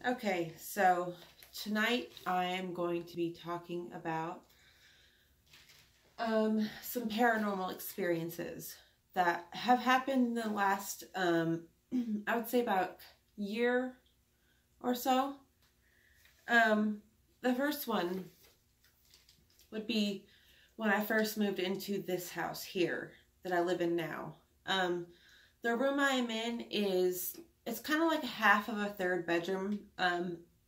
Okay, so tonight I am going to be talking about some paranormal experiences that have happened in the last, I would say about year or so. The first one would be when I first moved into this house here that I live in now. The room I am in it's kind of like half of a third bedroom.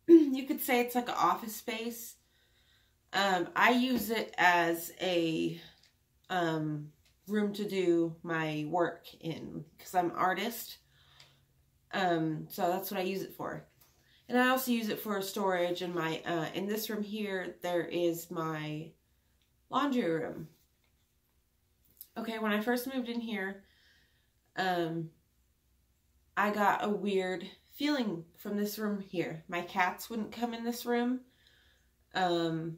You could say it's like an office space. I use it as a room to do my work in because I'm an artist. So that's what I use it for. And I also use it for storage. And my in this room here, there is my laundry room. Okay, when I first moved in here, I got a weird feeling from this room here. My cats wouldn't come in this room. So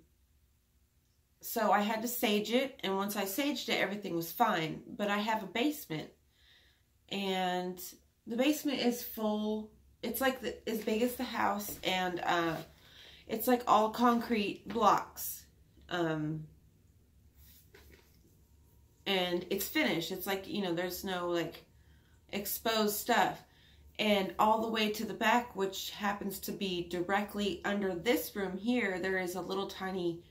I had to sage it, and once I saged it, everything was fine. But I have a basement, and the basement is full. It's like as big as the house, and it's like all concrete blocks. And it's finished. It's like, you know, there's no like exposed stuff. And all the way to the back, which happens to be directly under this room here, there is a little tiny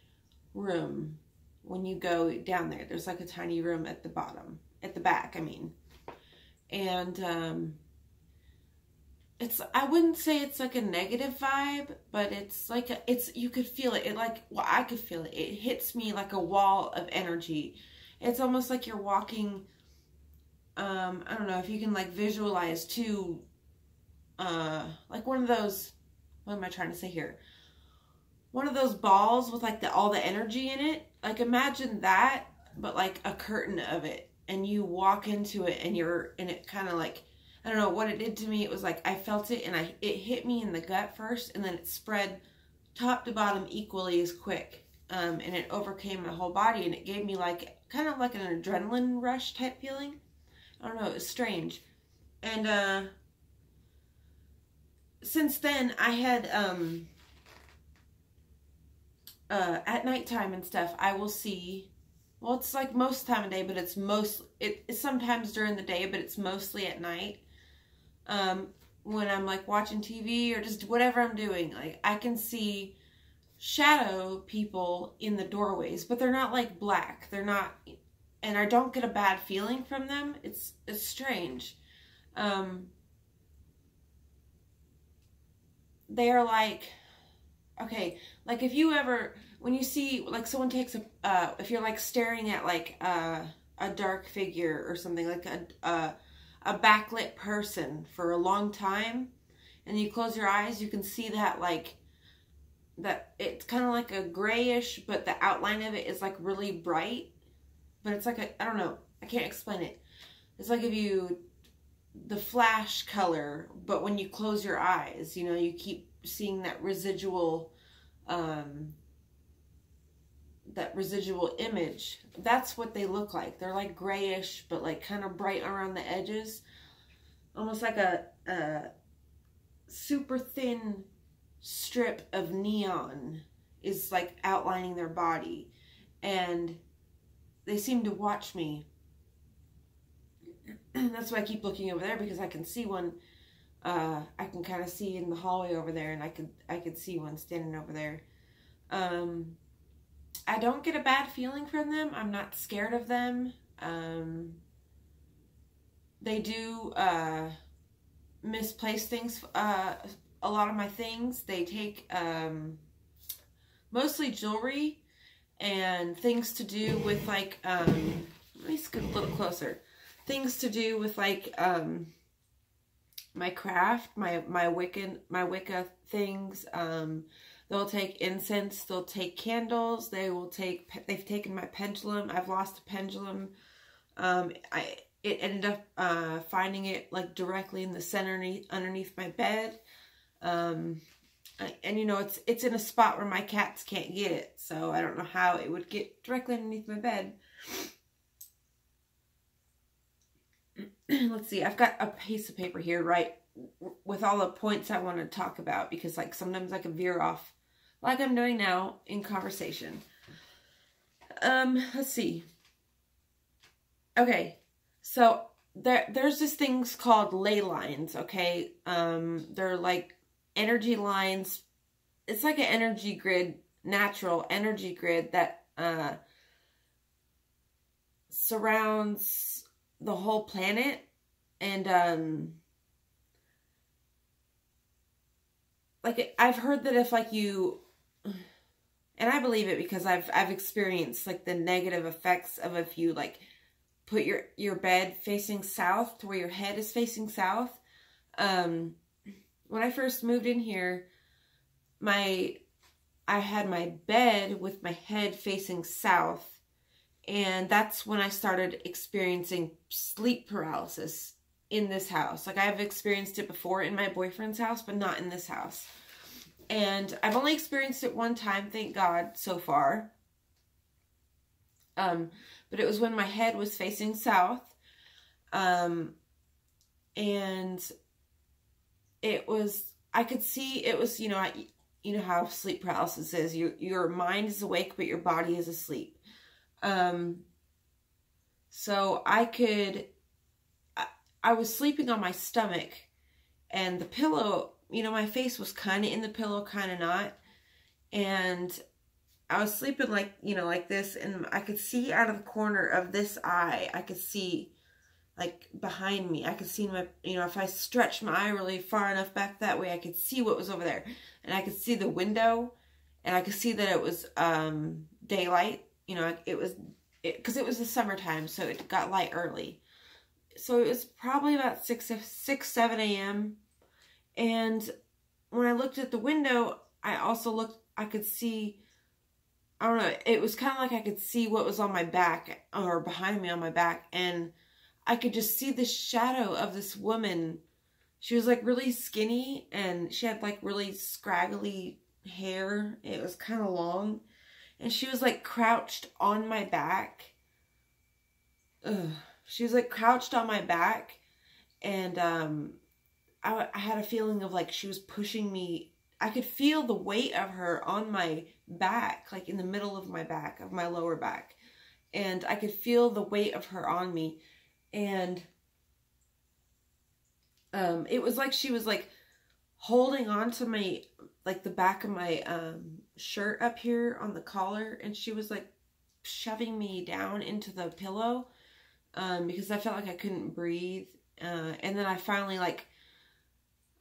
room. When you go down there, there's like a tiny room at the bottom, at the back, I mean. And I wouldn't say it's like a negative vibe, but it's like you could feel it. Well, I could feel it. It hits me like a wall of energy. It's almost like you're walking, I don't know if you can like visualize two, like one of those, what am I trying to say here? One of those balls with like all the energy in it. Like imagine that, but like a curtain of it, and you walk into it, and it kind of like, I don't know what it did to me. It was like I felt it, and it hit me in the gut first, and then it spread top to bottom equally as quick, and it overcame my whole body, and it gave me like kind of like an adrenaline rush type feeling. I don't know, it was strange. And since then I had at nighttime and stuff, I will see, well, it's like most time of day, but it's sometimes during the day, but it's mostly at night. When I'm like watching TV or just whatever I'm doing, like I can see shadow people in the doorways, but they're not like black. They're not, and I don't get a bad feeling from them. It's strange. They are like, okay, like if you ever, when you see like someone takes if you're like staring at like a dark figure or something, like a backlit person for a long time, and you close your eyes, you can see that like, that it's kind of like a grayish, but the outline of it is like really bright, but it's like I don't know, I can't explain it. It's like the flash color, but when you close your eyes, you know, you keep seeing that residual image. That's what they look like. They're like grayish, but like kind of bright around the edges, almost like a super thin strip of neon is like outlining their body, and they seem to watch me. That's why I keep looking over there, because I can see one. I can kind of see in the hallway over there, and I could see one standing over there. I don't get a bad feeling from them. I'm not scared of them. They do misplace things. A lot of my things, they take mostly jewelry and things to do with like, let me scoot a little closer. Things to do with like my craft, my Wicca things. They'll take incense, they'll take candles, they've taken my pendulum. I've lost a pendulum. It ended up finding it like directly in the center underneath my bed. And you know, it's in a spot where my cats can't get it, so I don't know how it would get directly underneath my bed. Let's see, I've got a piece of paper here right with all the points I want to talk about, because like sometimes I can veer off like I'm doing now in conversation. Let's see. Okay, so there's this things called ley lines, okay? They're like energy lines. It's like an energy grid, natural energy grid that surrounds the whole planet. And like I've heard that if like you, and I believe it because I've experienced like the negative effects of if you like put your bed facing south to where your head is facing south. When I first moved in here, I had my bed with my head facing south, and that's when I started experiencing sleep paralysis in this house. Like I've experienced it before in my boyfriend's house, but not in this house. And I've only experienced it one time, thank God, so far. But it was when my head was facing south. And it was, I could see, it was, you know how sleep paralysis is. Your mind is awake, but your body is asleep. So I was sleeping on my stomach, and the pillow, my face was kind of in the pillow, kind of not. And I was sleeping like, like this, and I could see out of the corner of this eye, I could see like behind me. I could see my, if I stretched my eye really far enough back that way, I could see what was over there. And I could see the window, and I could see that it was daylight. Because it was the summertime, so it got light early. So it was probably about 7 a.m. And when I looked at the window, I could see, I don't know, it was kind of like I could see what was on my back, or behind me on my back, and I could just see the shadow of this woman. She was like really skinny, and she had like really scraggly hair. It was kind of long, and she was like crouched on my back. She was like crouched on my back, and I had a feeling of like she was pushing me. I could feel the weight of her on my back, like in the middle of my back, of my lower back. And I could feel the weight of her on me. And it was like she was like holding on to my, like the back of my shirt up here on the collar. And she was like shoving me down into the pillow because I felt like I couldn't breathe. And then I finally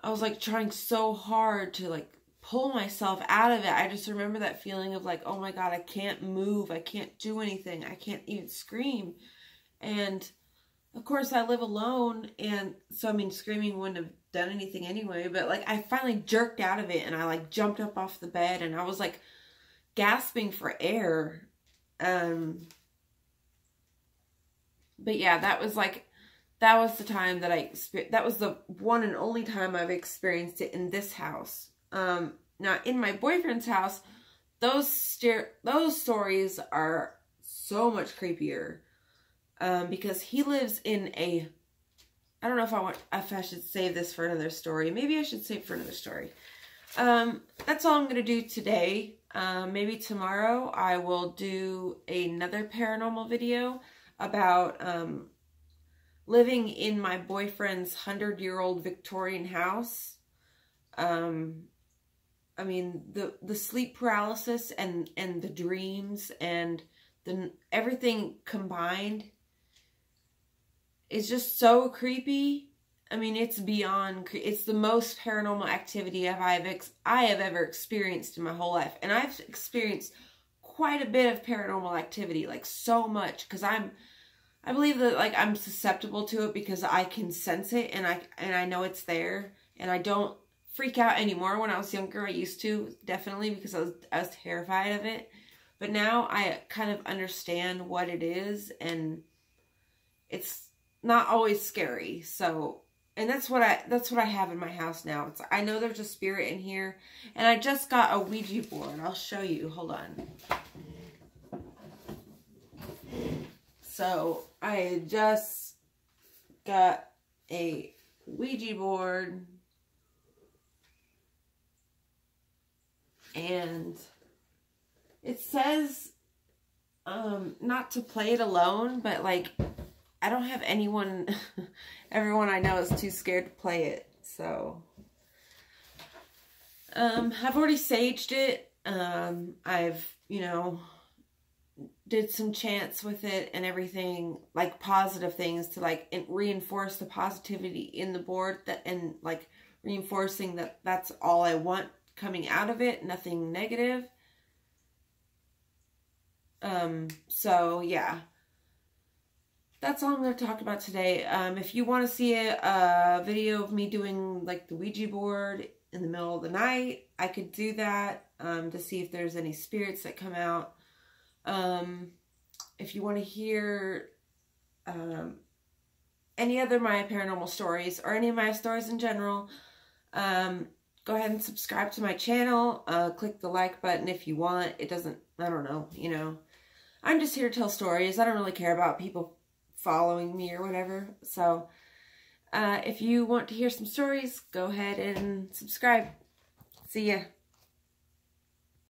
I was like trying so hard to like pull myself out of it. I just remember that feeling of like, oh my God, I can't move. I can't do anything. I can't even scream. And of course I live alone. And so, I mean, screaming wouldn't have done anything anyway, but like I finally jerked out of it, and I like jumped up off the bed, and I was like gasping for air. But yeah, that was the time that I experienced. That was the one and only time I've experienced it in this house. Now in my boyfriend's house, those stories are so much creepier. Because he lives in a, I don't know if I should save this for another story. Maybe I should save it for another story. That's all I'm going to do today. Maybe tomorrow I will do another paranormal video about, living in my boyfriend's 100-year-old Victorian house. I mean, the sleep paralysis and the dreams and everything combined is just so creepy. I mean, it's beyond, it's the most paranormal activity I have ever experienced in my whole life. And I've experienced quite a bit of paranormal activity, like so much, because I believe that like I'm susceptible to it because I can sense it, and I know it's there, and I don't freak out anymore. When I was younger, I used to, definitely, because I was terrified of it. But now I kind of understand what it is, and it's not always scary. So, and that's what I have in my house now. I know there's a spirit in here, and I just got a Ouija board. I'll show you. Hold on. So, I just got a Ouija board. And it says not to play it alone, but like I don't have anyone, everyone I know is too scared to play it, so I've already saged it. I've, you know, did some chants with it and everything, like positive things to like reinforce the positivity in the board, that, and like reinforcing that that's all I want coming out of it, nothing negative. So yeah, that's all I'm going to talk about today. If you want to see a video of me doing like the Ouija board in the middle of the night, I could do that, to see if there's any spirits that come out. If you want to hear, any other my paranormal stories or any of my stories in general, go ahead and subscribe to my channel. Click the like button if you want. It doesn't, I don't know, you know, I'm just here to tell stories. I don't really care about people following me or whatever. So, if you want to hear some stories, go ahead and subscribe. See ya.